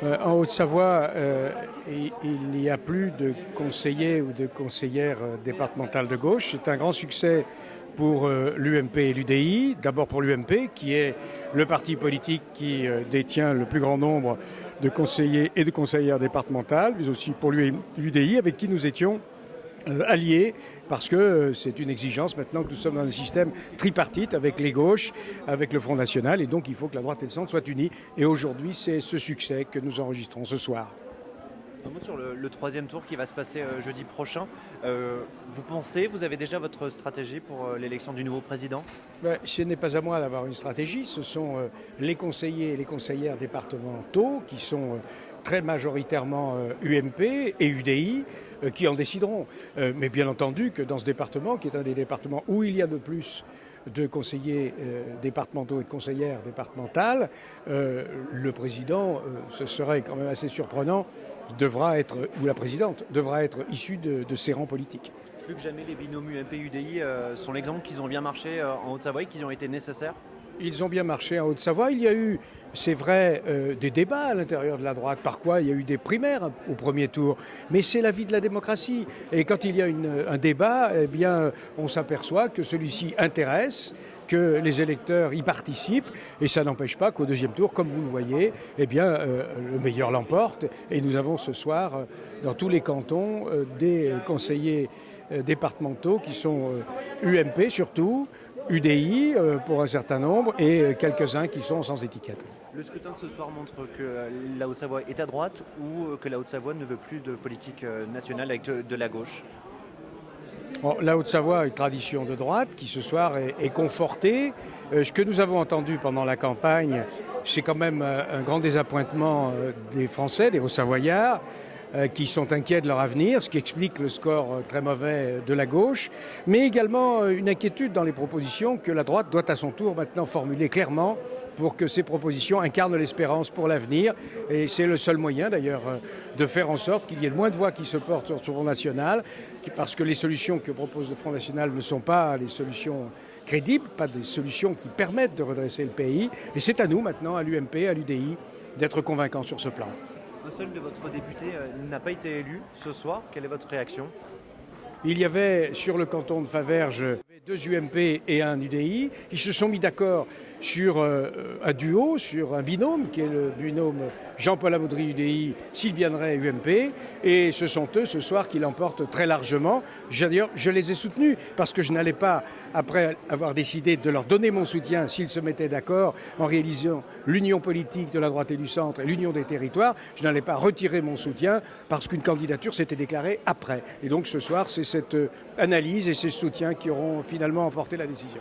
En Haute-Savoie, il n'y a plus de conseillers ou de conseillères départementales de gauche. C'est un grand succès pour l'UMP et l'UDI. D'abord pour l'UMP, qui est le parti politique qui détient le plus grand nombre de conseillers et de conseillères départementales, mais aussi pour l'UDI, avec qui nous étions alliés, parce que c'est une exigence maintenant que nous sommes dans un système tripartite avec les gauches, avec le Front National, et donc il faut que la droite et le centre soient unis. Et aujourd'hui, c'est ce succès que nous enregistrons ce soir. Un mot sur le troisième tour qui va se passer jeudi prochain. Vous avez déjà votre stratégie pour l'élection du nouveau président? Ce n'est pas à moi d'avoir une stratégie, ce sont les conseillers et les conseillères départementaux qui sont très majoritairement UMP et UDI qui en décideront. Mais bien entendu que dans ce département, qui est un des départements où il y a de plus de conseillers départementaux et de conseillères départementales, le président, ce serait quand même assez surprenant, ou la présidente, devra être issue de ces rangs politiques. Plus que jamais, les binômes UMP-UDI sont l'exemple qu'ils ont bien marché en Haute-Savoie, qu'ils ont été nécessaires. Ils ont bien marché en Haute-Savoie. Il y a eu, c'est vrai, des débats à l'intérieur de la droite. Par quoi il y a eu des primaires au premier tour. Mais c'est la vie de la démocratie. Et quand il y a un débat, eh bien, on s'aperçoit que celui-ci intéresse, que les électeurs y participent. Et ça n'empêche pas qu'au deuxième tour, comme vous le voyez, eh bien, le meilleur l'emporte. Et nous avons ce soir, dans tous les cantons, des conseillers départementaux qui sont UMP surtout, UDI pour un certain nombre et quelques-uns qui sont sans étiquette. Le scrutin de ce soir montre que la Haute-Savoie est à droite ou que la Haute-Savoie ne veut plus de politique nationale avec de la gauche? Bon, la Haute-Savoie a une tradition de droite qui ce soir est confortée. Ce que nous avons entendu pendant la campagne, c'est quand même un grand désappointement des Français, des Haut-Savoyards, qui sont inquiets de leur avenir, ce qui explique le score très mauvais de la gauche, mais également une inquiétude dans les propositions que la droite doit à son tour maintenant formuler clairement pour que ces propositions incarnent l'espérance pour l'avenir. Et c'est le seul moyen d'ailleurs de faire en sorte qu'il y ait moins de voix qui se portent sur le Front National, parce que les solutions que propose le Front National ne sont pas les solutions crédibles, pas des solutions qui permettent de redresser le pays. Et c'est à nous maintenant, à l'UMP, à l'UDI, d'être convaincants sur ce plan. Un seul de votre député n'a pas été élu ce soir. Quelle est votre réaction? Il y avait sur le canton de Faverges 2 UMP et un UDI. Ils se sont mis d'accord sur un duo, sur un binôme, qui est le binôme Jean-Paul Amodry UDI, Sylviane Ray UMP. Et ce sont eux ce soir qui l'emportent très largement. D'ailleurs, je les ai soutenus parce que je n'allais pas, après avoir décidé de leur donner mon soutien s'ils se mettaient d'accord en réalisant l'union politique de la droite et du centre et l'union des territoires, je n'allais pas retirer mon soutien parce qu'une candidature s'était déclarée après. Et donc ce soir, c'est cette analyse et ces soutiens qui auront finalement emporté la décision.